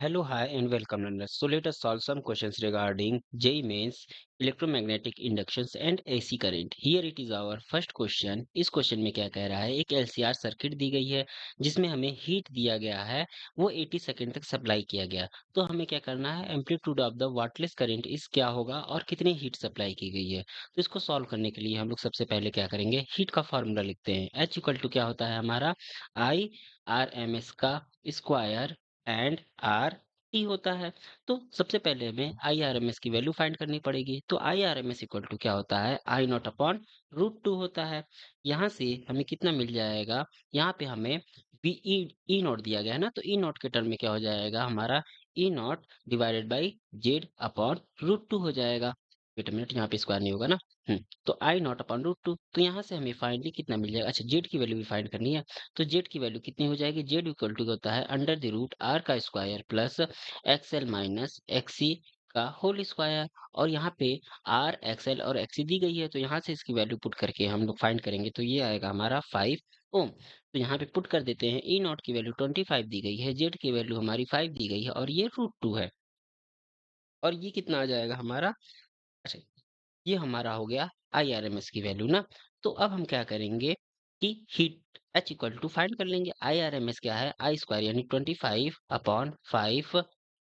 Hello, hi, and welcome, learners. So let us solve some questions regarding JEE Mains, electromagnetic inductions and AC current. Here it is our first question. इस question में क्या कह रहा है? एक LCR circuit दी गई है जिसमें हमें हीट दिया गया है, वो 80 सेकेंड तक सप्लाई किया गया। तो हमें क्या करना है? Amplitude of the wattless current इस क्या होगा और कितनी हीट सप्लाई की गई है। तो इसको सॉल्व करने के लिए हम लोग सबसे पहले क्या करेंगे? हीट का फॉर्मूला लिखते हैं। H इक्वल टू क्या होता है हमारा? आई आर एम एस का स्क्वायर एंड आर टी होता है। तो सबसे पहले हमें आईआरएमएस की वैल्यू फाइंड करनी पड़ेगी। तो आईआरएमएस इक्वल टू क्या होता है? आई नॉट अपॉन रूट टू होता है। यहाँ से हमें कितना मिल जाएगा? यहाँ पे हमें बी ई नॉट दिया गया है ना, तो ई नॉट के टर्म में क्या हो जाएगा हमारा? E naught divided by Z upon root two हो जाएगा। वेट अ मिनट, यहाँ पे स्क्वायर नहीं होगा ना। तो आई नॉट अपॉन रूट टू, तो यहाँ से हमें फाइनली कितना मिल जाएगा? अच्छा, जेड की वैल्यू भी फाइंड करनी है। तो जेड की वैल्यू कितनी हो जाएगी? जेड इक्वल टू होता है अंडर द रूट आर का square plus XL minus XC का होल स्क्वायर। और यहाँ पे आर एक्सएल और एक्सी दी गई है, तो यहाँ से इसकी वैल्यू पुट करके हम लोग फाइंड करेंगे, तो ये आएगा हमारा 5 ओम। तो यहाँ पे पुट कर देते हैं। ई नॉट की वैल्यू 25 दी गई है, जेड की वैल्यू हमारी 5 दी गई है, और ये रूट टू है। और ये कितना आ जाएगा हमारा? अच्छा, ये हमारा हो गया आईआरएमएस की वैल्यू ना। तो अब हम क्या करेंगे कि heat H equal to find कर लेंगे। आईआरएमएस क्या है? आई स्क्वायर यानी 25/5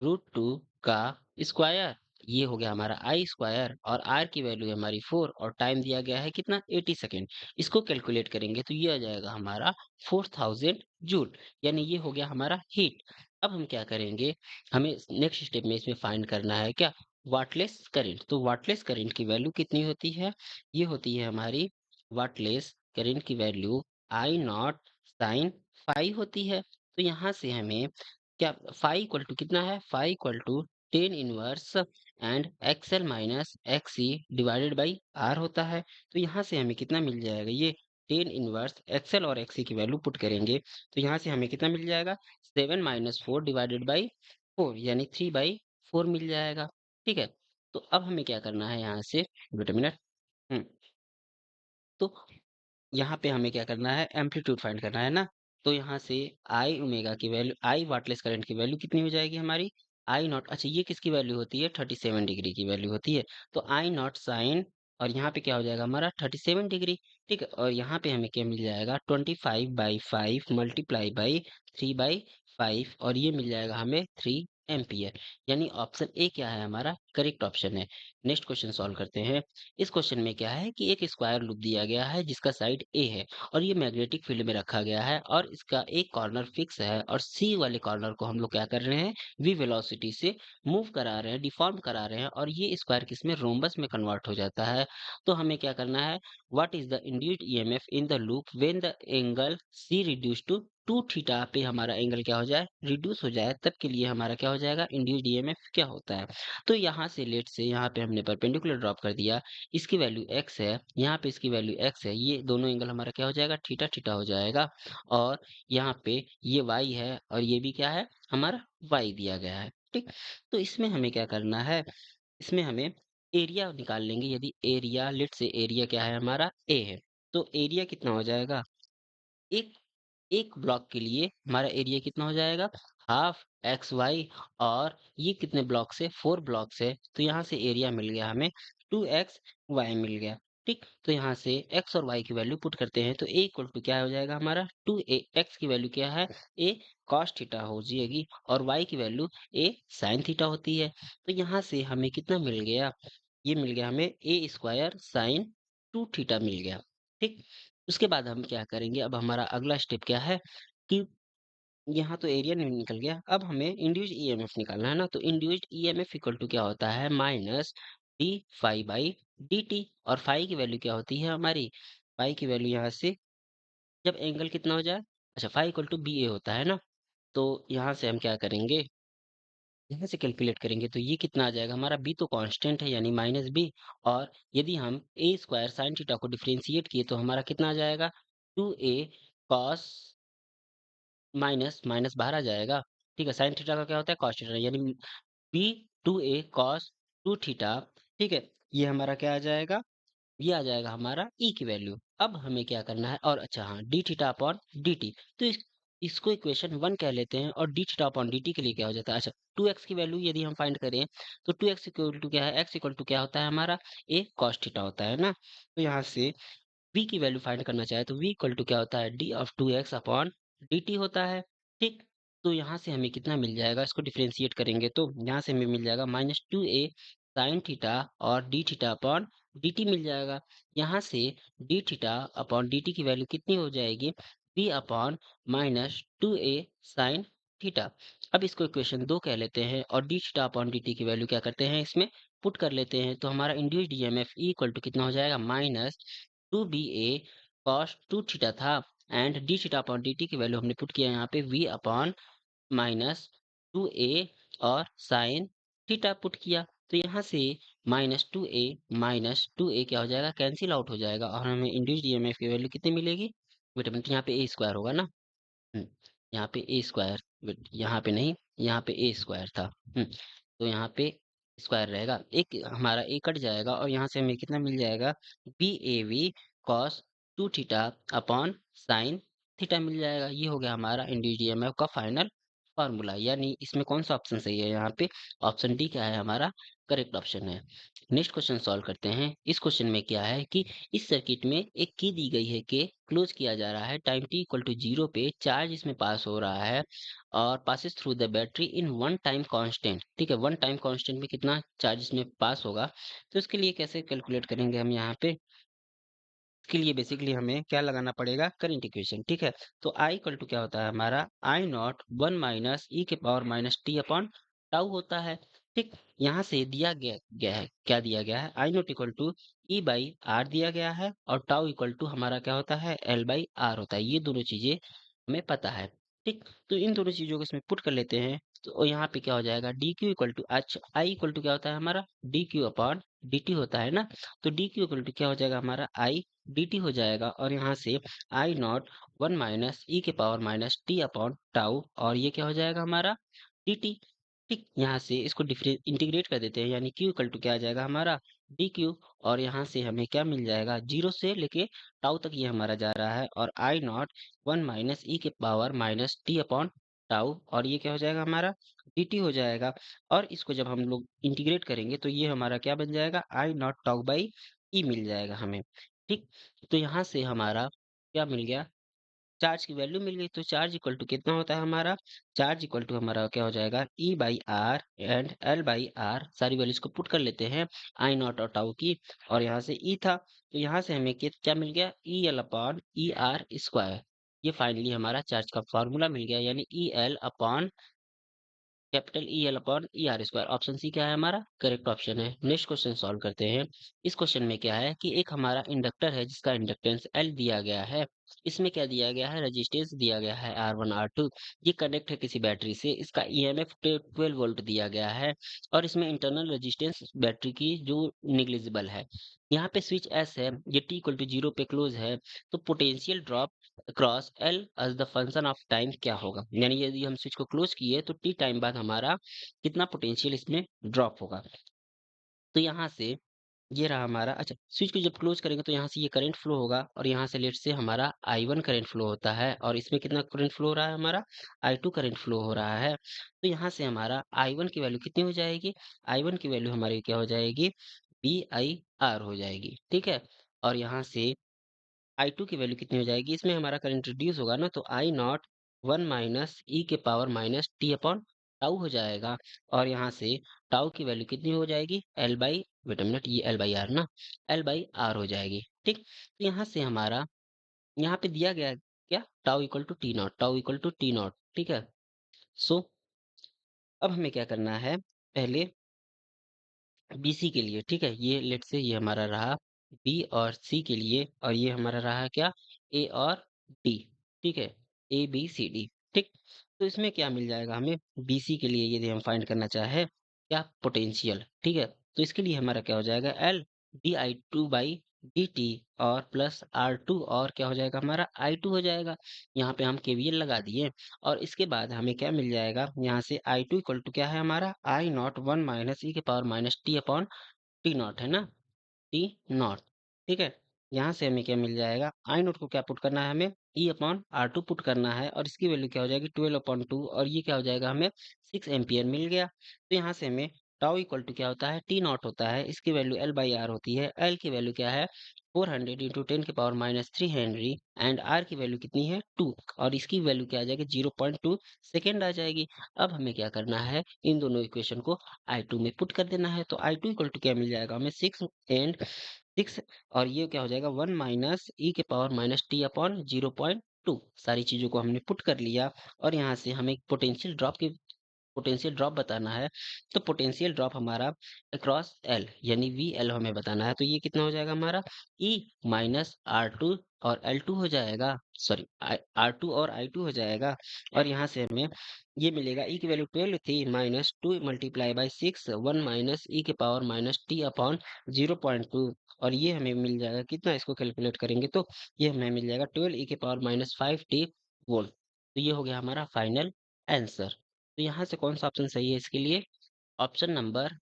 रूट टू का स्क्वायर। ये हो गया हमारा आई स्क्वायर, और आर की वैल्यू है हमारी 4, और टाइम दिया गया है कितना? 80 सेकेंड। इसको कैलकुलेट करेंगे तो ये आ जाएगा हमारा 4000 जूल। यानी ये हो गया हमारा हीट। अब हम क्या करेंगे? हमें नेक्स्ट स्टेप में इसमें फाइंड करना है क्या? Wattless current. तो वाटलेस करंट की वैल्यू कितनी होती है? ये होती है हमारी वाटलेस करंट की value I naught sine phi होती है। तो यहाँ से हमें क्या फाई इक्वल टू कितना है? Phi equal to 10 inverse and XL minus XC divided by R होता है। तो यहाँ से हमें कितना मिल जाएगा? ये 10 इनवर्स एक्सएल और एक्सी की वैल्यू पुट करेंगे, तो यहाँ से हमें कितना मिल जाएगा? 7 - 4 डिवाइडेड बाई 4 यानी 3/4 मिल जाएगा। ठीक है? तो अब हमें क्या करना है यहाँ से? Wait a minute. हुँ, तो यहाँ पे हमें क्या करना है? एम्पलीट्यूड फाइंड करना है ना। तो यहाँ से आई ओमेगा की वैल्यू, आई वाटलेस करंट की वैल्यू कितनी हो जाएगी हमारी? आई नॉट, अच्छा ये किसकी वैल्यू होती है? 37 डिग्री की वैल्यू होती है। तो आई नॉट साइन, और यहाँ पे क्या हो जाएगा हमारा? 37 डिग्री। ठीक है? और यहाँ पे हमें क्या मिल जाएगा? 25/5 मल्टीप्लाई बाई 3/5, और ये मिल जाएगा हमें 3 एम्पियर। यानी ऑप्शन ए क्या है हमारा? करेक्ट ऑप्शन है। नेक्स्ट क्वेश्चन सॉल्व करते हैं। इस क्वेश्चन में क्या है कि एक स्क्वायर लूप दिया गया है जिसका साइड ए है, और ये मैग्नेटिक फील्ड में रखा गया है, और इसका एक कॉर्नर फिक्स है, और सी वाले कॉर्नर को हम लोग क्या कर रहे हैं? वी वेलोसिटी से मूव करा रहे हैं, डिफॉर्म करा रहे हैं, और ये स्क्वायर किसमें? रोम्बस में कन्वर्ट हो जाता है। तो हमें क्या करना है? What is the induced EMF in the loop when the angle C reduce to 2 theta पे हमारा एंगल क्या हो जाए? रिड्यूस हो जाए, तब के लिए हमारा क्या हो जाएगा? इंड्यूस्ड ईएमएफ क्या होता है? तो यहाँ से लेट से यहाँ पे हमने परपेंडिकुलर ड्रॉप कर दिया। इसकी वैल्यू x है, यहाँ पे इसकी वैल्यू x है, ये दोनों एंगल हमारा क्या हो जाएगा? थीटा थीटा हो जाएगा। और यहाँ पे ये y है, और ये भी क्या है? हमारा y दिया गया है। ठीक? तो इसमें हमें क्या करना है? इसमें हमें एरिया निकाल लेंगे। यदि एरिया, लेट से एरिया क्या है हमारा? a है, तो एरिया कितना हो जाएगा? एक एक ब्लॉक के लिए हमारा एरिया कितना हो जाएगा? Half X Y. और ये कितने ब्लॉक्स है? 4 ब्लॉक्स है, तो यहाँ से एरिया मिल गया हमें 2x वाई मिल गया। ठीक? तो यहाँ से x और y की वैल्यू पुट करते हैं, तो a इक्वल टू क्या हो जाएगा हमारा? 2a। x की वैल्यू क्या है? a cos थीटा हो जाएगी, और y की वैल्यू a sin थीटा होती है। तो यहाँ से हमें कितना मिल गया? ये मिल गया हमें a स्क्वायर साइन 2 थीटा मिल गया। ठीक? उसके बाद हम क्या करेंगे? अब हमारा अगला स्टेप क्या है कि यहाँ तो एरिया नहीं निकल गया, अब हमें इंड्यूस्ड ईएमएफ निकालना है ना। तो इंड्यूस्ड ईएमएफ इक्वल टू क्या होता है? Minus D phi by D T. और फाई की वैल्यू क्या होती है हमारी? फाई की वैल्यू यहाँ से जब एंगल कितना हो जाए, अच्छा फाई इक्वल टू बी ए होता है ना। तो यहाँ से हम क्या करेंगे? यहाँ से कैलकुलेट करेंगे, तो ये कितना आ जाएगा हमारा? बी तो कांस्टेंट है यानी माइनस बी। और यदि हम ए स्क्वायर साइन थीटा को डिफरेंशिएट किए, तो हमारा कितना आ जाएगा? 2a कॉस माइनस माइनस बाहर आ जाएगा। ठीक है? साइन थीटा का क्या होता है? कॉस थीटा, यानी बी 2a कॉस 2 थीटा। ठीक है? ये हमारा क्या आ जाएगा? ये आ जाएगा हमारा ई की वैल्यू। अब हमें क्या करना है? और अच्छा हाँ, D theta upon D T. तो इसको इक्वेशन 1 कह लेते हैं और डी थीटा अपॉन dt के लिए क्या हो जाता है? अच्छा, 2x की वैल्यू यदि हम फाइंड करें तो 2x इक्वल टू क्या है? x इक्वल टू क्या होता है हमारा? a cos थीटा होता है ना? तो यहाँ से v की वैल्यू फाइंड करना चाहे तो v इक्वल टू क्या होता है? d of 2x upon dt होता है, ठीक? तो यहाँ से हमें कितना मिल जाएगा? इसको डिफरेंशिएट करेंगे तो यहाँ से हमें मिल जाएगा -2a sin थीटा और d थीटा अपॉन dt मिल जाएगा। यहाँ से d थीटा अपॉन dt की वैल्यू कितनी हो जाएगी? v upon -2a sin theta. अब इसको इक्वेशन 2 कह लेते हैं और d थीटा अपॉन dt की वैल्यू क्या करते हैं? इसमें पुट कर लेते हैं तो हमारा induced EMF E equal to कितना हो जाएगा? -2ba cos 2 थीटा था and d theta upon dt की वैल्यू हमने पुट किया यहाँ पे v अपॉन -2a और sin थीटा पुट किया। तो यहाँ से -2a क्या हो जाएगा? कैंसल आउट हो जाएगा और हमें इंड्यूस्ड ईएमएफ की वैल्यू कितनी मिलेगी? वेट अ मिनट, यहाँ पे a स्क्वायर होगा ना? हुँ, यहाँ पे ए स्क्वायर, वेट यहाँ पे नहीं, यहाँ पे ए स्क्वायर था। तो यहाँ पे स्क्वायर रहेगा। एक हमारा ए कट जाएगा और यहाँ से हमें कितना मिल जाएगा? BAV cos 2 theta upon sin theta मिल जाएगा। ये हो गया हमारा इंड्यूस्ड का फाइनल फ़ॉर्मूला। यानी इसमें कौन-सा ऑप्शन सही है यहाँ पे? ऑप्शन डी क्या है हमारा? करेक्ट ऑप्शन है। नेक्स्ट क्वेश्चन सॉल्व करते हैं। इस क्वेश्चन में क्या है कि इस सर्किट में एक की दी गई है कि क्लोज किया जा रहा है टाइम t इक्वल टू 0 पे चार्ज इसमें पास हो रहा है और passes through the battery in one time constant, ठीक है? वन टाइम कांस्टेंट में कितना चार्ज इसमें पास होगा, तो इसके लिए कैसे कैलकुलेट करेंगे हम यहाँ पे? इसके लिए बेसिकली हमें क्या लगाना पड़ेगा? करंट इक्वेशन, ठीक है? तो I इक्वल टू क्या होता है हमारा? I नॉट 1 माइनस e के power minus T upon tau होता है, ठीक? यहाँ से दिया गया गया है, क्या दिया गया है? I naught equal to e by R दिया गया है और टाउ इक्वल टू हमारा क्या होता है? L बाई आर होता है। ये दोनों चीजें हमें पता है, ठीक? तो इन दोनों चीजों को इसमें पुट कर लेते हैं तो यहाँ पे क्या हो जाएगा? डी क्यू इक्वल टू अच्छा, आई इक्वल टू क्या होता है हमारा? D Q upon D T होता है ना? तो डी क्यू इक्वल टू क्या हो जाएगा हमारा? आई dt हो जाएगा और यहाँ से आई नॉट 1 माइनस ई के power minus T upon tau और ये क्या हो जाएगा हमारा? dt, ठीक? यहाँ से इसको डिफरेंट इंटीग्रेट कर देते हैं यानी q इक्वल टू क्या आ जाएगा हमारा? dq और यहाँ से हमें क्या मिल जाएगा? 0 से लेके टाउ तक ये हमारा जा रहा है और आई नॉट 1 माइनस ई के power minus T upon tau और ये क्या हो जाएगा हमारा? dt हो जाएगा और इसको जब हम लोग इंटीग्रेट करेंगे तो ये हमारा क्या बन जाएगा? आई नॉट टाउ बाई ई मिल जाएगा हमें, ठीक? तो यहाँ से हमारा क्या मिल गया? चार्ज की वैल्यू मिल गई। तो चार्ज इक्वल टू कितना होता है हमारा? चार्ज इक्वल टू हमारा क्या हो जाएगा? E by R and L by R, सारी वैल्यूज को पुट कर लेते हैं आई नॉट और टाउ की और यहाँ से ई था तो यहाँ से हमें क्या मिल गया? E L upon E R square. ये फाइनली हमारा चार्ज का फॉर्मूला मिल गया यानी E L upon capital E L upon E R square. Option C क्या है हमारा? करेक्ट ऑप्शन है। नेक्स्ट क्वेश्चन सॉल्व करते हैं। इस क्वेश्चन में क्या है कि एक हमारा इंडक्टर है जिसका इंडक्टेंस एल दिया गया है। इसमें क्या दिया गया है? रेजिस्टेंस दिया गया है आर वन आर टू। ये कनेक्ट है किसी बैटरी से। इसका ईएमएफ 12 वोल्ट दिया गया है और इसमें इंटरनल रेजिस्टेंस बैटरी की जो निग्लिजिबल है। यहाँ पे स्विच एस है, ये टी इक्वल टू 0 पे क्लोज है, तो potential drop cross L as the function of time क्या होगा? यानी यदि हम स्विच को क्लोज किए तो टी टाइम बाद हमारा कितना पोटेंशियल इसमें ड्रॉप होगा? तो यहाँ से ये रहा हमारा। अच्छा, स्विच को जब क्लोज करेंगे तो यहाँ से ये करंट फ्लो होगा और यहाँ से लेट्स से हमारा I1 करंट फ्लो होता है और इसमें कितना करंट फ्लो हो रहा है हमारा? I2 करंट फ्लो हो रहा है। तो यहाँ से हमारा I1 की वैल्यू कितनी हो जाएगी? I1 की वैल्यू हमारी क्या हो जाएगी? BIR हो जाएगी, ठीक है? और यहाँ से I2 की वैल्यू कितनी हो जाएगी? इसमें हमारा करंट रिड्यूस होगा ना तो आई नॉट 1 माइनस ई के power minus T upon tau हो जाएगा और यहाँ से टाउ की वैल्यू कितनी हो जाएगी? L by, wait a minute, ये एल बाई आर ना, एल बाई आर हो जाएगी, ठीक? तो यहाँ से हमारा यहाँ पे दिया गया है क्या? Tau equal to T naught, tau equal to T naught, ठीक है? सो अब हमें क्या करना है? पहले बीसी के लिए, ठीक है? ये लेट से ये हमारा रहा बी और सी के लिए और ये हमारा रहा क्या? ए और डी, ठीक है? ए बी सी डी, ठीक? तो इसमें क्या मिल जाएगा हमें? बीसी के लिए यदि हम फाइंड करना चाहे क्या? पोटेंशियल, ठीक है? तो इसके लिए हमारा क्या हो जाएगा? L D I two by D T और प्लस आर टू और क्या हो जाएगा हमारा? आई टू हो जाएगा। यहाँ पे हम केवीएल लगा दिए और इसके बाद हमें क्या मिल जाएगा? यहाँ से आई टू इक्वल टू क्या है हमारा? आई नॉट 1 माइनस ई के power minus T upon T not है ना? टी नॉट, ठीक है? यहाँ से हमें क्या मिल जाएगा? आई नॉट को क्या पुट करना है हमें? E upon R two put करना है और इसकी वैल्यू क्या हो जाएगी 12/2 और ये क्या हो जाएगा हमें 6 एम्पियर मिल गया। तो यहाँ से हमें टाउ इक्वल टू क्या होता है टी नॉट होता है, इसकी वैल्यू एल बाई आर होती है। एल की वैल्यू क्या है 400 इंटू 10 की पावर -3 हेनरी एंड आर की वैल्यू कितनी है 2 और इसकी वैल्यू क्या आ जाएगी 0.2 सेकेंड आ जाएगी। अब हमें क्या करना है इन दोनों इक्वेशन को आई टू में पुट कर देना है। तो आई टू इक्वल टू क्या मिल जाएगा हमें 6 और ये क्या हो जाएगा 1 माइनस ई के पावर -t अपॉन 0.2। सारी चीजों को हमने पुट कर लिया और यहाँ से हमें पोटेंशियल ड्रॉप बताना है। तो पोटेंशियल ड्रॉप हमारा अक्रॉस एल यानी वी एल हमें बताना है। तो ये कितना हो जाएगा हमारा ई माइनस आर टू और एल टू हो जाएगा, सॉरी आर टू और आई टू हो जाएगा। और यहाँ से हमें ये मिलेगा ई की वैल्यू 12 थी -2 × 1 माइनस ई के पावर -t अपॉन 0.2 और ये हमें मिल जाएगा कितना, इसको कैलकुलेट करेंगे तो ये हमें मिल जाएगा 12 ई के पावर -5t वोल्ट। तो ये हो गया हमारा फाइनल आंसर। तो यहाँ से कौन सा ऑप्शन सही है इसके लिए? Option number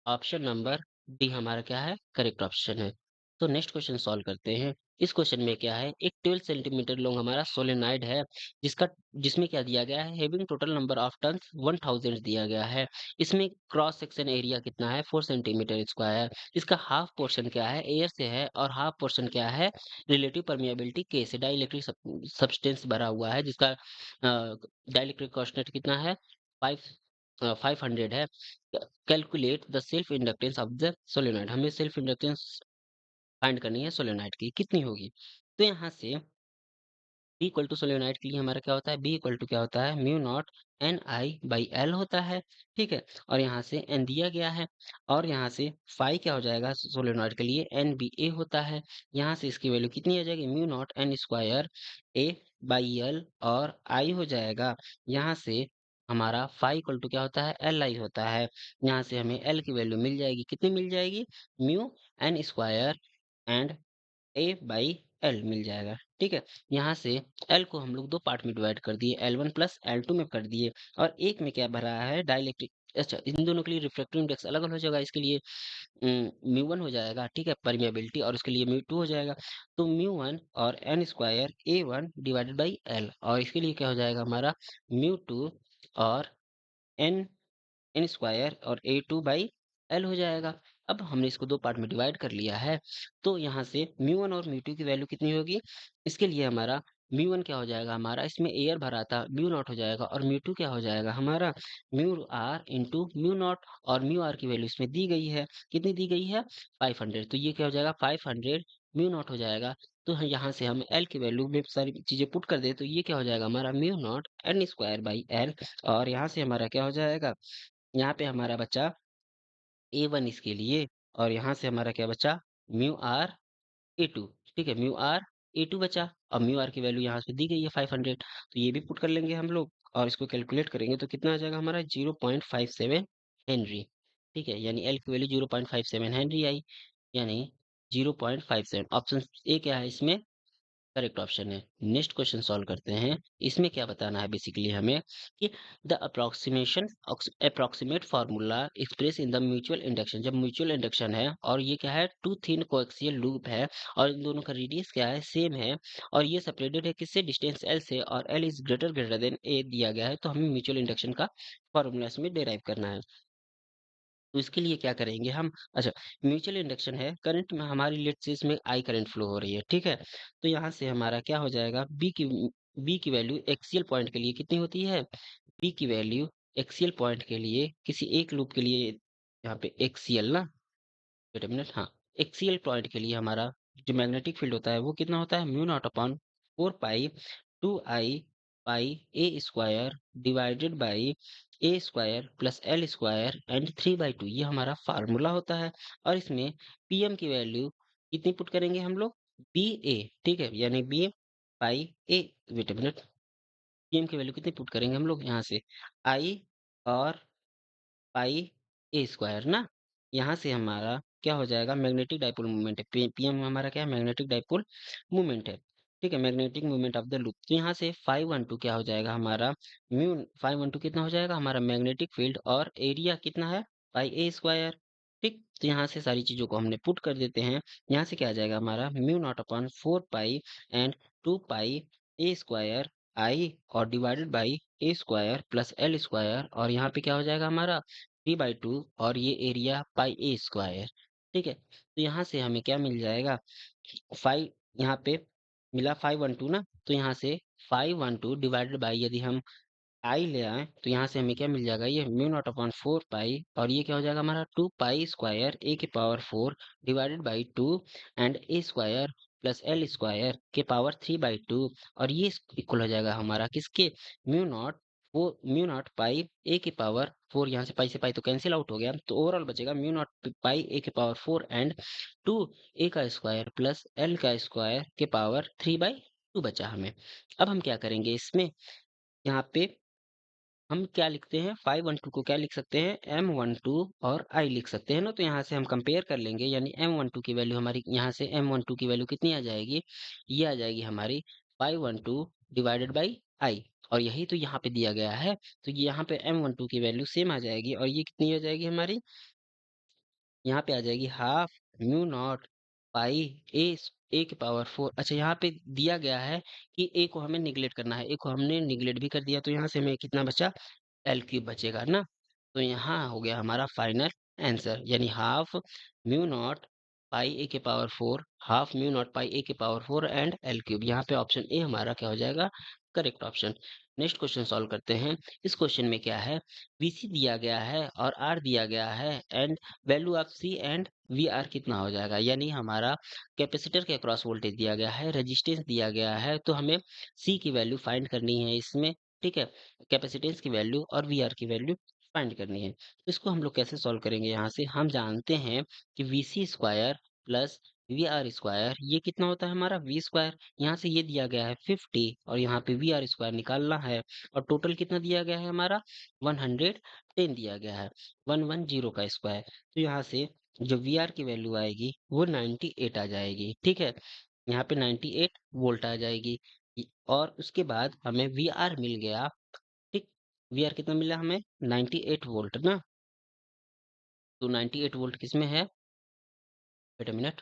option number D हमारा क्या है करेक्ट ऑप्शन है। तो नेक्स्ट क्वेश्चन सॉल्व करते हैं। इस क्वेश्चन में क्या है एक 12 सेंटीमीटर लॉन्ग हमारा सोलेनॉइड है जिसका जिसमें क्या दिया गया है having total number of turns 1000 दिया गया है। इसमें क्रॉस सेक्शन एरिया कितना है 4 सेंटीमीटर स्क्वायर। इसका हाफ पोर्शन क्या है एयर से है और हाफ पोर्शन क्या है रिलेटिव परमिएबिलिटी के से डाइलेक्ट्रिक सब्सटेंस भरा हुआ है जिसका डाइलेक्ट्रिक कांस्टेंट कितना है 500 है। Calculate the self inductance of the solenoid, हमें सेल्फ इंडक्टेंस फाइंड करनी है सोलेनॉइड की कितनी होगी। तो यहाँ से बी इक्वल टू सोलेनॉइड के लिए हमारा क्या होता है बी इक्वल टू क्या होता है mu not an I by L होता है। ठीक है और यहाँ से एन दिया गया है और यहाँ से फाई क्या हो जाएगा सोलेनॉइड के लिए एन बी ए होता है। यहाँ से इसकी वैल्यू कितनी आ जाएगी mu not an square A by L और आई हो जाएगा। यहाँ से हमारा फाई इक्वल टू क्या होता है एल आई होता है। यहाँ से हमें एल की वैल्यू मिल जाएगी कितनी मिल जाएगी mu N square and A by L मिल जाएगा। ठीक है यहाँ से एल को हम लोग दो पार्ट में डिवाइड कर दिए L1 प्लस L2 में कर दिए और एक में क्या भरा है डाइलेक्ट्रिक। अच्छा इन दोनों के लिए रिफ्रैक्टिव इंडेक्स अलग अलग हो जाएगा। इसके लिए म्यू वन हो जाएगा ठीक है परमिएबिलिटी और उसके लिए म्यू टू हो जाएगा। तो म्यू वन और N square A one divided by L और इसके लिए क्या हो जाएगा हमारा म्यू टू और एन एन स्क्वायर और ए टू बाई एल हो जाएगा। अब हमने इसको दो पार्ट में डिवाइड कर लिया है। तो यहाँ से म्यू वन और म्यू टू की वैल्यू कितनी होगी इसके लिए हमारा म्यू वन क्या हो जाएगा हमारा इसमें एयर भरा था म्यू नॉट हो जाएगा और म्यू टू क्या हो जाएगा हमारा mu R into mu naught और म्यू आर की वैल्यू इसमें दी गई है कितनी दी गई है 500। तो ये क्या हो जाएगा 500 म्यू नॉट हो जाएगा। तो यहाँ से हम एल की वैल्यू में सारी चीजें पुट कर दे तो ये क्या हो जाएगा हमारा mu not an square by L और यहाँ से हमारा क्या हो जाएगा यहाँ पे हमारा बचा A1 इसके लिए और यहाँ से हमारा क्या बचा म्यू आर A2। ठीक है म्यू आर A2 बचा। अब म्यू आर की वैल्यू यहाँ पे दी गई है 500 तो ये भी पुट कर लेंगे हम लोग और इसको कैलकुलेट करेंगे तो कितना आ जाएगा हमारा 0.57 हेनरी। ठीक है यानी एल की वैल्यू 0.57 हेनरी आई यानी 0.57 ऑप्शन ए क्या है इसमें करेक्ट ऑप्शन है। नेक्स्ट क्वेश्चन सॉल्व करते हैं। इसमें क्या बताना है बेसिकली हमें कि the approximate formula express in the mutual induction. जब म्यूचुअल इंडक्शन है और ये क्या है टू थिन कोएक्सियल लूप है और इन दोनों का रेडियस क्या है सेम है और ये सेपरेटेड है किससे डिस्टेंस एल से और L is greater greater than A दिया गया है तो हमें म्यूचुअल इंडक्शन का फार्मूला इसमें डिराइव करना है। तो इसके लिए क्या करेंगे हम अच्छा म्यूचुअल इंडक्शन है करंट में हमारी लेट से इसमें आई करंट फ्लो हो रही है ठीक है। तो यहाँ से हमारा क्या हो जाएगा बी की वैल्यू एक्सियल पॉइंट के लिए कितनी होती है बी की वैल्यू एक्सियल पॉइंट के लिए किसी एक लूप के लिए यहाँ पे एक्सियल ना वेट अ मिनट हाँ एक्सियल पॉइंट के लिए हमारा जो मैग्नेटिक फील्ड होता है वो कितना होता है mu naught upon 4 pi 2 I pi A square divided by A square plus L square and 3/2 ये हमारा फार्मूला होता है। और इसमें पीएम की वैल्यू कितनी पुट करेंगे हम लोग बी ए ठीक है यानी B pi A wait a minute PM की वैल्यू कितनी पुट करेंगे हम लोग यहाँ से आई और पाई ए स्क्वायर ना। यहाँ से हमारा क्या हो जाएगा मैग्नेटिक डाइपोल मूवमेंट है पीएम में हमारा क्या है मैग्नेटिक डाइपोल मूवमेंट है। ठीक है magnetic movement of the loop तो यहाँ से 512 क्या हो जाएगा हमारा म्यू 512 कितना हो जाएगा हमारा मैग्नेटिक फील्ड और एरिया कितना है पाई ए स्क्वायर। ठीक तो यहाँ से सारी चीजों को हमने पुट कर देते हैं। यहाँ से क्या आ जाएगा हमारा mu naught upon 4 pi and 2 pi A square I और divided by A square plus L square और यहाँ पे क्या हो जाएगा हमारा 3/2 और ये एरिया पाई ए स्क्वायर। ठीक है, तो यहाँ से हमें क्या मिल जाएगा 5, यहाँ पे मिला 512 ना, तो यहाँ से 512 डिवाइडेड बाई यदि हम आई ले आए तो यहाँ से हमें क्या मिल जाएगा, ये म्यू नॉट अपॉन 4 पाई और ये क्या हो जाएगा हमारा 2 पाई स्क्वायर ए के power 4 divided by 2 and A square plus L square के पावर 3/2 और ये इक्वल हो जाएगा हमारा किसके, म्यू नॉट वो म्यू नॉट पाई ए के पावर 4, यहाँ से पाई तो कैंसिल आउट हो गया, तो ओवरऑल बचेगा म्यू नॉट पाई ए के पावर 4 एंड 2 ए का स्क्वायर प्लस एल का स्क्वायर के पावर 3/2 बचा हमें। अब हम क्या करेंगे इसमें, यहाँ पे हम क्या लिखते हैं 512 को क्या लिख सकते हैं M12 और I लिख सकते हैं ना, तो यहाँ से हम कंपेयर कर लेंगे यानी M12 की वैल्यू हमारी यहाँ से M12 की वैल्यू कितनी आ जाएगी, ये आ जाएगी हमारी 512 डिवाइडेड बाई I और यही तो यहाँ पे दिया गया है, तो ये यहाँ पे M12 की वैल्यू सेम आ जाएगी और ये कितनी हो जाएगी हमारी, यहाँ पे आ जाएगी हाफ म्यू नॉट पाई ए ए के पावर 4। अच्छा यहाँ पे दिया गया है कि ए को हमें निगलेक्ट करना है, ए को हमने निगलेक्ट भी कर दिया तो यहाँ से हमें कितना बचा एल क्यूब बचेगा ना, तो यहाँ हो गया हमारा फाइनल आंसर यानी हाफ म्यू नॉट पाई ए के पावर 4 हाफ म्यू नॉट पाई ए के पावर 4 एंड एल क्यूब, यहाँ पे ऑप्शन ए हमारा क्या हो जाएगा correct option. Next question solve करते हैं। इस क्वेश्चन में क्या है, वीसी दिया गया है और आर दिया गया है and value of C and V R कितना हो जाएगा, यानी हमारा कैपेसिटर के अक्रॉस वोल्टेज दिया गया है, रेजिस्टेंस दिया गया है, तो हमें सी की वैल्यू फाइंड करनी है इसमें। ठीक है, कैपेसिटेंस की वैल्यू और वी आर की वैल्यू फाइंड करनी है, तो इसको हम लोग कैसे सॉल्व करेंगे, यहाँ से हम जानते हैं कि V C square plus V R square ये कितना होता है हमारा वी स्क्वायर, यहाँ से ये दिया गया है 50 और यहाँ पे वी आर स्क्वायर निकालना है और टोटल कितना दिया गया है हमारा 110 दिया गया है 110 का स्क्वायर, तो यहाँ से जो वी आर की वैल्यू आएगी वो 98 आ जाएगी। ठीक है, यहाँ पे 98 वोल्ट आ जाएगी और उसके बाद हमें वी आर मिल गया। ठीक, वी आर कितना मिला हमें 98 वोल्ट ना, तो 98 वोल्ट किसमें है, वेट अ मिनट,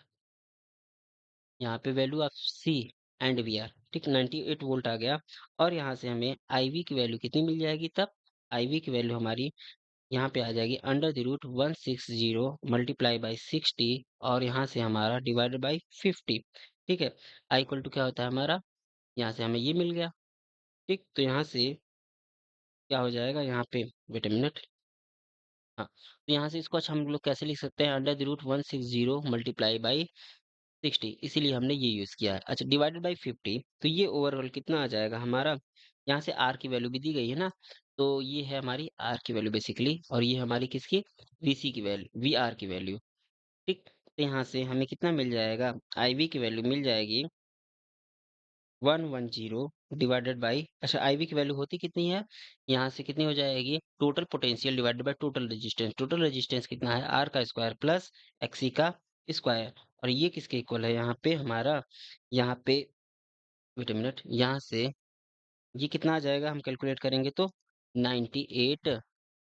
यहाँ पे value of C and V R, ठीक 98 वोल्ट आ गया और यहाँ से हमें आई वी की वैल्यू कितनी मिल जाएगी तब, आई वी की वैल्यू हमारी यहाँ पे आ जाएगी under the root 160 multiply by 60 और यहाँ से हमारा डिवाइडेड बाई 50। ठीक है, आई इक्वल टू क्या होता है हमारा, यहाँ से हमें ये मिल गया। ठीक, तो यहाँ से क्या हो जाएगा यहाँ पे, वेट अ मिनट, हाँ, तो यहाँ से इसको अच्छा हम लोग कैसे लिख सकते हैं under the root 160 multiply by 60, इसीलिए हमने ये यूज़ किया है। अच्छा डिवाइडेड बाई 50, तो ये ओवरऑल कितना आ जाएगा हमारा, यहाँ से आर की वैल्यू भी दी गई है ना, तो ये है हमारी आर की वैल्यू बेसिकली और ये हमारी किसकी वीसी की वैल्यू वी आर की वैल्यू। ठीक, तो यहाँ से हमें कितना मिल जाएगा, आई वी की वैल्यू मिल जाएगी 110 डिवाइडेड बाई, अच्छा आई वी की वैल्यू होती कितनी है, यहाँ से कितनी हो जाएगी total potential divided by total resistance कितना है आर का स्क्वायर प्लस एक्सी का स्क्वायर और ये किसके इक्वल है यहाँ पे हमारा, यहाँ पे वेट अ मिनट, यहाँ से ये कितना आ जाएगा हम कैलकुलेट करेंगे तो 98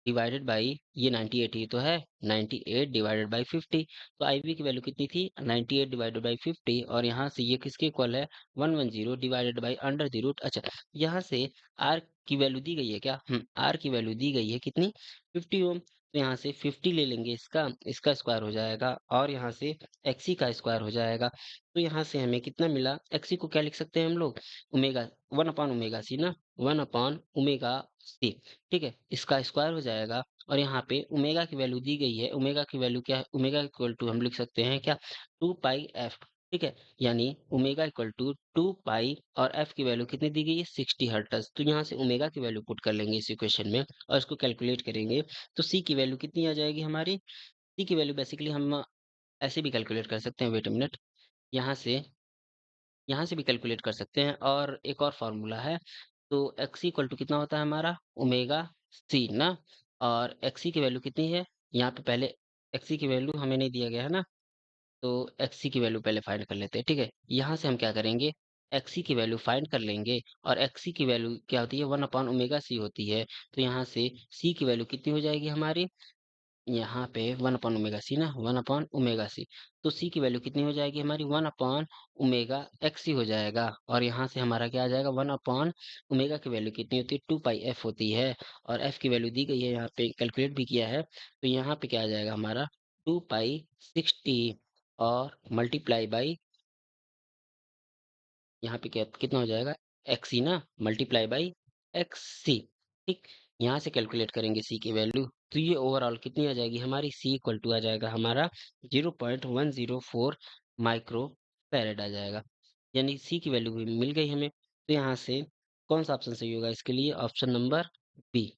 डिवाइडेड बाई ये 98 ही तो है 98 डिवाइडेड बाई 50, तो आईवी की वैल्यू कितनी थी 98 डिवाइडेड बाई 50 और यहाँ से ये किसके इक्वल है 110 divided by under the root. अच्छा यहाँ से आर की वैल्यू दी गई है क्या, आर की वैल्यू दी गई है कितनी 50 ओम, तो यहाँ से 50 ले लेंगे इसका इसका स्क्वायर हो जाएगा और यहाँ से एक्सी का स्क्वायर हो जाएगा, तो यहाँ से हमें कितना मिला, एक्सी को क्या लिख सकते हैं हम लोग ओमेगा 1/ओमेगा सी ना 1/ओमेगा सी। ठीक है, इसका स्क्वायर हो जाएगा और यहाँ पे ओमेगा की वैल्यू दी गई है, ओमेगा की वैल्यू क्या है, ओमेगा इक्वल टू हम लिख सकते हैं क्या 2 पाई एफ। ठीक है, यानी ओमेगा इक्वल टू 2 पाई और एफ की वैल्यू कितनी दी गई है 60 हर्ट्ज, तो यहाँ से ओमेगा की वैल्यू पुट कर लेंगे इस इक्वेशन में और इसको कैलकुलेट करेंगे तो सी की वैल्यू कितनी आ जाएगी हमारी, सी की वैल्यू बेसिकली हम ऐसे भी कैलकुलेट कर सकते हैं, वेट अ मिनट, यहाँ से यहाँ से भी कैलकुलेट कर सकते हैं और एक और फॉर्मूला है, तो एक्स इक्वल टू कितना होता है हमारा ओमेगा सी ना, और एक्स की वैल्यू कितनी है, यहाँ पे पहले एक्स की वैल्यू हमें नहीं दिया गया है ना, तो एक्स की वैल्यू पहले फाइंड कर लेते हैं। ठीक है, यहाँ से हम क्या करेंगे एक्स की वैल्यू फाइंड कर लेंगे और एक्स की वैल्यू क्या होती है 1/ओमेगा सी होती है, तो यहाँ से सी की वैल्यू कितनी हो जाएगी हमारी यहाँ पे 1 अपॉन ओमेगा सी ना, 1 अपॉन ओमेगा सी। तो सी की वैल्यू कितनी हो जाएगी हमारी, 1 अपॉन ओमेगा एक्स ही हो जाएगा। और यहाँ से हमारा क्या आ जाएगा, 1 अपॉन ओमेगा की वैल्यू कितनी होती है, 2 पाई एफ होती है। और एफ की वैल्यू दी गई है, यहाँ पे कैलकुलेट भी किया है। तो यहाँ पे क्या आ जाएगा हमारा, 2 पाई 60 और मल्टीप्लाई बाई, यहाँ पे क्या कितना हो जाएगा, एक्स सी ना, मल्टीप्लाई बाई एक्स सी। ठीक, यहाँ से कैलकुलेट करेंगे सी की वैल्यू, तो ये ओवरऑल कितनी आ जाएगी हमारी, सी इक्वल टू आ जाएगा हमारा 0.104 माइक्रो फैरेड आ जाएगा। यानी सी की वैल्यू भी मिल गई हमें। तो यहाँ से कौन सा ऑप्शन सही होगा इसके लिए, option number B.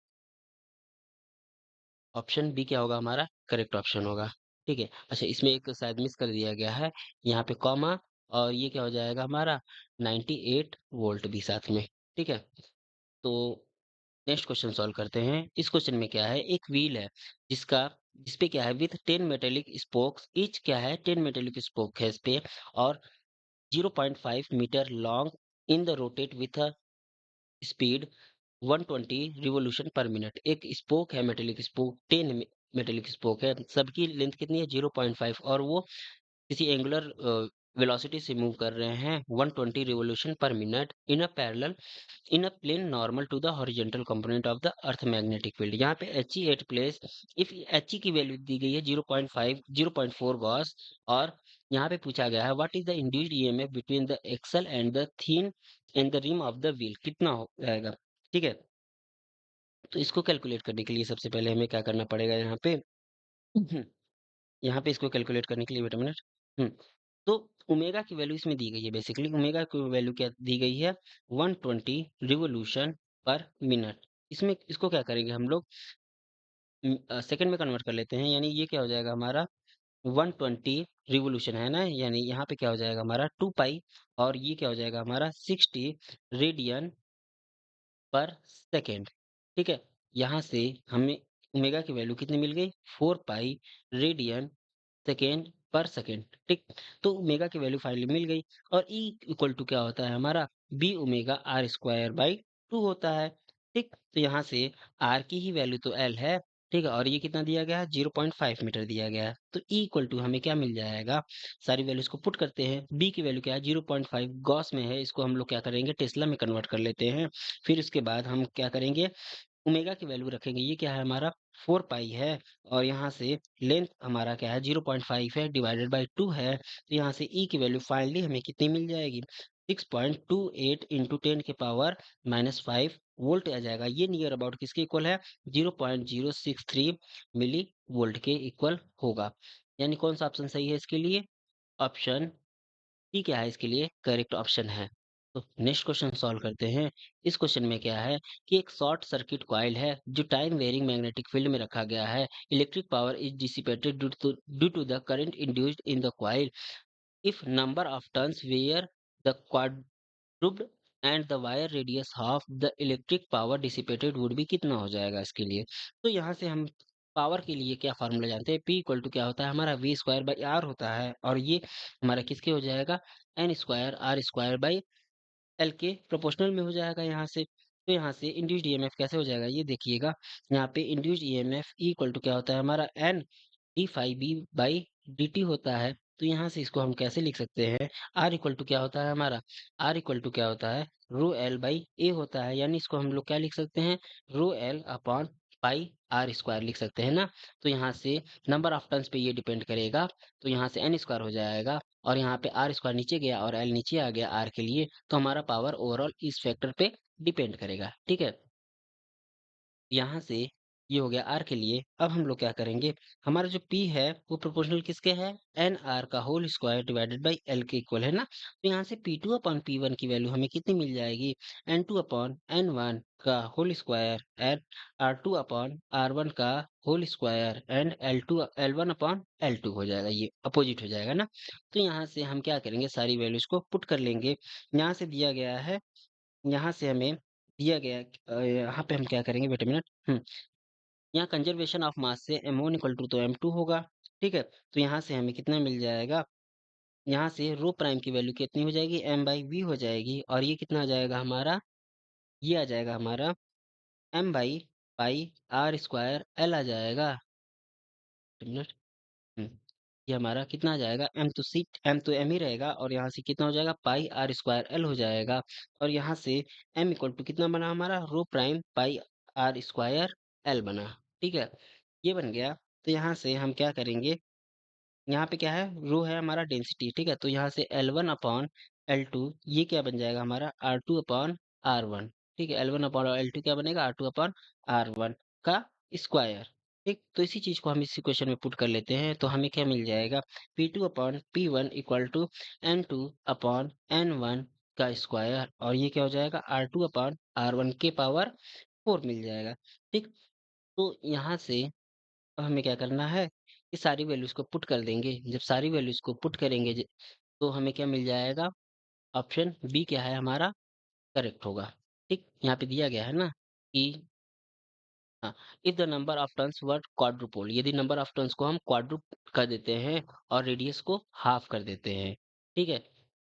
Option B क्या होगा हमारा, करेक्ट ऑप्शन होगा। ठीक है, अच्छा इसमें एक शायद मिस कर दिया गया है, यहाँ पे कॉमा, और ये क्या हो जाएगा हमारा 98 वोल्ट भी साथ में। ठीक है, तो नेक्स्ट क्वेश्चन सॉल्व करते हैं। इस क्वेश्चन में क्या है, एक व्हील है जिसका जिसपे क्या है, विथ 10 मेटेलिक स्पोक्स, ईच क्या है, 10 मेटेलिक स्पोक है इस पे, और 0.5 metre long, in the rotate with a speed 120 revolution per minute. एक स्पोक है, मेटेलिक स्पोक, 10 मेटेलिक स्पोक है, सबकी लेंथ कितनी है 0.5, और वो किसी एंगुलर वेलोसिटी से मूव कर रहे हैं 120 revolution per minute in a parallel, in a plane normal to the horizontal component of the earth magnetic field. यहाँ पे H E at place, if H E की वैल्यू दी गई है 0.5 0.4 गॉस, और यहाँ पे पूछा गया है what is the induced EMF between the axle and the thin and the rim of the wheel, कितना हो जाएगा। ठीक है, तो इसको कैलकुलेट करने के लिए सबसे पहले हमें क्या करना पड़ेगा, यहाँ पे यहाँ पे इसको कैलकुलेट करने के लिए, वेट अ मिनट। हुँ, तो ओमेगा की वैल्यू इसमें दी गई है, बेसिकली ओमेगा की वैल्यू क्या दी गई है, 120 रिवॉल्यूशन पर मिनट। इसमें इसको क्या करेंगे हम लोग, सेकंड में कन्वर्ट कर लेते हैं, यानी ये क्या हो जाएगा हमारा 120 रिवॉल्यूशन है ना, यानी यहाँ पे क्या हो जाएगा हमारा 2 पाई, और ये क्या हो जाएगा हमारा 60 रेडियन पर सेकेंड। ठीक है, यहाँ से हमें ओमेगा की वैल्यू कितनी मिल गई, 4 पाई रेडियन सेकेंड पर सेकेंड। ठीक, तो ओमेगा की वैल्यू फाइनली मिल गई। और ई इक्वल टू क्या होता है हमारा, B omega R square by 2 होता है। ठीक, तो यहाँ से आर की ही वैल्यू तो एल है। ठीक है, और ये कितना दिया गया है, 0.5 मीटर दिया गया है। तो ई इक्वल टू हमें क्या मिल जाएगा, सारी वैल्यूज को पुट करते हैं। बी की वैल्यू क्या है, 0.5 गॉस में है, इसको हम लोग क्या करेंगे, टेस्ला में कन्वर्ट कर लेते हैं। फिर उसके बाद हम क्या करेंगे, ओमेगा की वैल्यू रखेंगे, ये क्या है हमारा 4 पाई है, और यहाँ से लेंथ हमारा क्या है 0.5 है, डिवाइडेड बाय 2 है। तो यहाँ से ई की वैल्यू फाइनली हमें कितनी मिल जाएगी, 6.28 इंटू 10 के पावर -5 वोल्ट आ जाएगा। ये नियर अबाउट किसके इक्वल है, 0.063 मिली वोल्ट के इक्वल होगा। यानी कौन सा ऑप्शन सही है इसके लिए, ऑप्शन डी क्या है इसके लिए, करेक्ट ऑप्शन है। तो नेक्स्ट क्वेश्चन सॉल्व करते हैं। इस क्वेश्चन में क्या है कि एक शॉर्ट सर्किट कॉइल है जो टाइम वेरिंग मैग्नेटिक फील्ड में रखा गया है। Electric power is dissipated due to the current induced in the coil if number of turns were the quadruped and the wire radius of the electric power dissipated would be, कितना हो जाएगा इसके लिए। तो यहाँ से हम पावर के लिए क्या फार्मूला जानते हैं, P इक्वल टू क्या होता है हमारा, वी स्क्वायर बाई आर होता है, और ये हमारा किसके हो जाएगा, N square R square by L के प्रोपोर्शनल में हो जाएगा यहाँ से। तो यहाँ से इंड्यूस्ड ईएमएफ कैसे हो जाएगा, ये देखिएगा, यहाँ पे इंड्यूस्ड ईएमएफ इक्वल टू क्या होता है हमारा, N D phi B by D T होता है। तो यहाँ से इसको हम कैसे लिख सकते हैं, आर इक्वल टू क्या होता है हमारा, आर इक्वल टू क्या होता है, रो एल बाई ए होता है। यानी इसको हम लोग क्या लिख सकते हैं, rho L upon pi R square लिख सकते हैं ना। तो यहाँ से नंबर ऑफ टर्न्स पे ये डिपेंड करेगा, तो यहाँ से एन स्क्वायर हो जाएगा, और यहाँ पे आर स्क्वायर नीचे गया और एल नीचे आ गया आर के लिए, तो हमारा पावर ओवरऑल इस फैक्टर पे डिपेंड करेगा। ठीक है, यहाँ से ये हो गया आर के लिए। अब हम लोग क्या करेंगे, हमारा जो पी है वो प्रोपोर्शनल किसके है, एन आर का whole square divided by L के इक्वल है ना। तो यहाँ से P two upon P one की वैल्यू हमें कितनी मिल जाएगी, N two upon N one का whole square and R two upon R one का whole square and L one upon L two हो जाएगा, ये अपोजिट हो जाएगा ना। तो यहाँ से हम क्या करेंगे, सारी वैल्यूज को पुट कर लेंगे। यहाँ से दिया गया है, यहाँ से हमें दिया गया यहाँ पे हम क्या करेंगे, वेट अ मिनट। यहाँ कंजर्वेशन ऑफ मास से m1 इक्वल टू तो m2 होगा। ठीक है, तो यहाँ से हमें कितना मिल जाएगा, यहाँ से रो प्राइम की वैल्यू कितनी हो जाएगी, m बाई वी हो जाएगी, और ये कितना आ जाएगा हमारा, ये आ जाएगा हमारा m by pi R square L आ जाएगा। मिनट। हुँ, ये हमारा कितना आ जाएगा एम तो सी एम तो एम ही रहेगा और यहाँ से कितना हो जाएगा पाई आर स्क्वायर एल हो जाएगा और यहाँ से एम इक्वल टू कितना बना हमारा rho prime pi R square L बना। ठीक है? ये बन गया। तो यहाँ से हम क्या करेंगे, यहाँ पे क्या है रो है हमारा डेंसिटी, ठीक है? तो यहाँ से L1 अपॉन L2 ये क्या बन जाएगा हमारा R2 अपॉन R1, ठीक है? L1 अपॉन L2 क्या बनेगा R2 अपॉन R1 का स्क्वायर, ठीक? तो इसी चीज़ को हम इस इक्वेशन में पुट कर लेते हैं तो हमें क्या मिल जाएगा P2 upon P1 equal to N2 upon N1 का स्क्वायर और ये क्या हो जाएगा R2 अपॉन R1 के पावर 4 मिल जाएगा, ठीक? तो यहाँ से अब हमें क्या करना है, ये सारी वैल्यूज़ को पुट कर देंगे। जब सारी वैल्यूज़ को पुट करेंगे तो हमें क्या मिल जाएगा, ऑप्शन बी क्या है हमारा करेक्ट होगा। ठीक? यहाँ पे दिया गया है ना कि हाँ, if the number of turns were quadruple, यदि नंबर ऑफ टर्न्स को हम क्वाड्रुप कर देते हैं और रेडियस को हाफ कर देते हैं, ठीक है?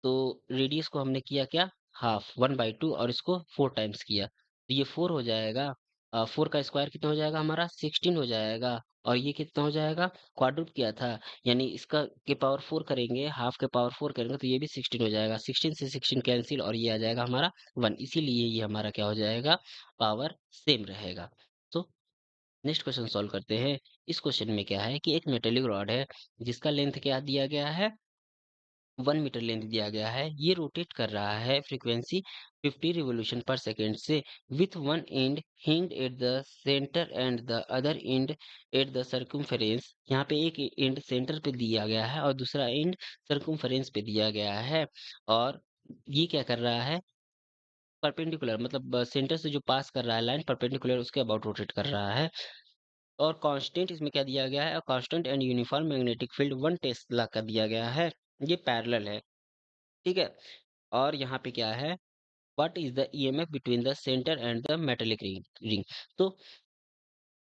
तो रेडियस को हमने किया क्या हाफ 1/2 और इसको 4 टाइम्स किया तो ये 4 हो जाएगा। 4 का स्क्वायर कितना हो जाएगा हमारा 16 हो जाएगा और ये कितना हो जाएगा क्वाड्रुप किया था यानी इसका के पावर 4 करेंगे हाफ के पावर 4 करेंगे तो ये भी 16 हो जाएगा। 16 से 16 कैंसिल और ये आ जाएगा हमारा 1 इसीलिए ये हमारा क्या हो जाएगा पावर सेम रहेगा। तो नेक्स्ट क्वेश्चन सॉल्व करते हैं। इस क्वेश्चन में क्या है कि एक मेटेलिक रॉड है जिसका लेंथ क्या दिया गया है 1 मीटर लेंथ दिया गया है। ये रोटेट कर रहा है फ्रीक्वेंसी 50 रिवॉल्यूशन पर सेकंड से with one and hinged at the centre and the other and at the circumference. यहाँ पे एक एंड सेंटर पे दिया गया है और दूसरा एंड सर्कम्फरेंस पे दिया गया है और ये क्या कर रहा है परपेंडिकुलर मतलब सेंटर से जो पास कर रहा है लाइन परपेंडिकुलर उसके अबाउट रोटेट कर रहा है और कांस्टेंट इसमें क्या दिया गया है constant and uniform magnetic field 1 Tesla का दिया गया है। ये पैरेलल है, ठीक है? और यहाँ पे क्या है what is the EMF between the centre and the metallic ring. तो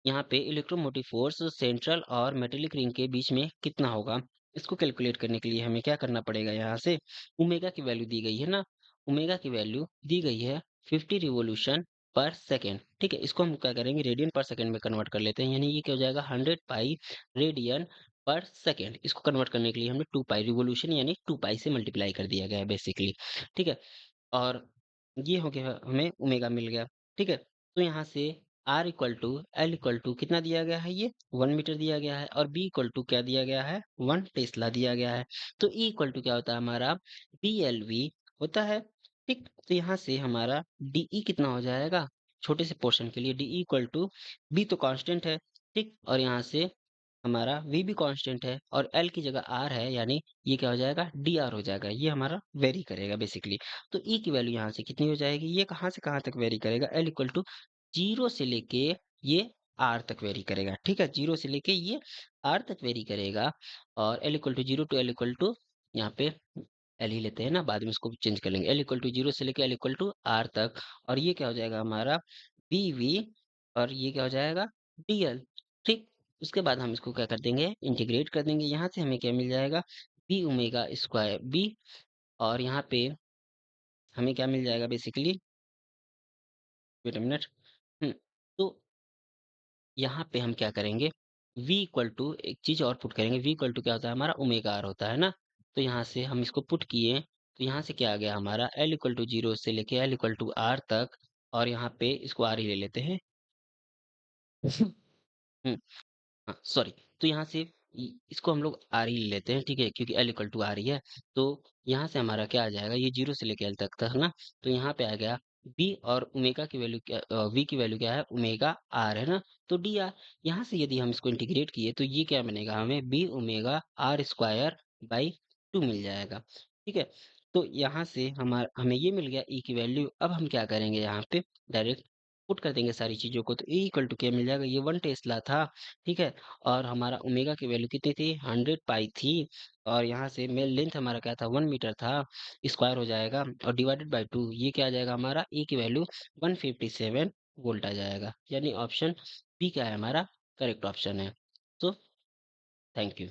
यहाँ पे इलेक्ट्रोमोटिव फोर्स सेंट्रल और मेटेलिक रिंग के बीच में कितना होगा इसको कैलकुलेट करने के लिए हमें क्या करना पड़ेगा यहाँ से ओमेगा की वैल्यू दी गई है ना ओमेगा की वैल्यू दी गई है 50 रिवॉल्यूशन पर सेकेंड, ठीक है? इसको हम क्या करेंगे रेडियन पर सेकेंड में कन्वर्ट कर लेते हैं यानी ये क्या हो जाएगा 100 पाई रेडियन पर सेकेंड। इसको कन्वर्ट करने के लिए हमने 2 पाई रिवॉल्यूशन यानी 2 पाई से मल्टीप्लाई कर दिया गया है बेसिकली, ठीक है? और ये हो गया हमें ओमेगा मिल गया, ठीक है? तो यहाँ से R equal to L equal to कितना दिया गया है ये 1 मीटर दिया गया है और B इक्वल टू क्या दिया गया है 1 टेस्ला दिया गया है। तो E इक्वल टू क्या होता है हमारा BLV होता है, ठीक? तो यहाँ से हमारा DE कितना हो जाएगा छोटे से पोर्शन के लिए DE इक्वल टू B तो कांस्टेंट है, ठीक? और यहाँ से हमारा V भी कांस्टेंट है और L की जगह R है यानी ये क्या हो जाएगा DR हो जाएगा। ये हमारा वेरी करेगा बेसिकली। तो E की वैल्यू यहाँ से कितनी हो जाएगी ये कहाँ से कहाँ तक वेरी करेगा L इक्वल टू 0 से लेके ये R तक वेरी करेगा, ठीक है? 0 से लेके ये R तक वेरी करेगा और L equal to 0 to L equal to यहाँ पे L ही लेते हैं ना बाद में इसको चेंज कर लेंगे। L इक्वल टू 0 से लेके L इक्वल टू R तक और ये क्या हो जाएगा हमारा BV और ये क्या हो जाएगा DL, ठीक? उसके बाद हम इसको क्या कर देंगे इंटीग्रेट कर देंगे। यहाँ से हमें क्या मिल जाएगा बी ओमेगा स्क्वायर बी और यहाँ पे हमें क्या मिल जाएगा बेसिकली वेट अ मिनट। तो यहाँ पे हम क्या करेंगे v इक्वल टू एक चीज और पुट करेंगे v इक्वल टू क्या होता है हमारा ओमेगा आर होता है ना। तो यहाँ से हम इसको पुट किए तो यहाँ से क्या आ गया हमारा l इक्वल टू 0 से लेके l इक्वल टू r तक और यहाँ पे इसको r ही ले लेते हैं। हम्म, हाँ, सॉरी। तो यहाँ से इसको हम लोग आर ही ले लेते हैं, ठीक है? क्योंकि एल इक्वल टू आर ही है। तो यहाँ से हमारा क्या आ जाएगा ये 0 से लेके एल तक था ना। तो यहाँ पे आ गया बी और ओमेगा की वैल्यू क्या वी की वैल्यू क्या है ओमेगा आर है ना। तो डी आर यहाँ से यदि हम इसको इंटीग्रेट किए तो ये क्या बनेगा हमें B omega R square by 2 मिल जाएगा, ठीक है? तो यहाँ से हमारा हमें ये मिल गया ई की वैल्यू। अब हम क्या करेंगे यहाँ पे डायरेक्ट पुट कर देंगे सारी चीज़ों को तो ई इक्वल टू क्या मिल जाएगा ये 1 टेस्ला था, ठीक है? और हमारा ओमेगा की वैल्यू कितनी थी 100 पाई थी और यहाँ से मेन लेंथ हमारा क्या था 1 मीटर था स्क्वायर हो जाएगा और डिवाइडेड बाय 2 ये क्या आ जाएगा हमारा ई की वैल्यू 157 वोल्ट आ जाएगा यानी ऑप्शन बी क्या है हमारा करेक्ट ऑप्शन है। तो थैंक यू।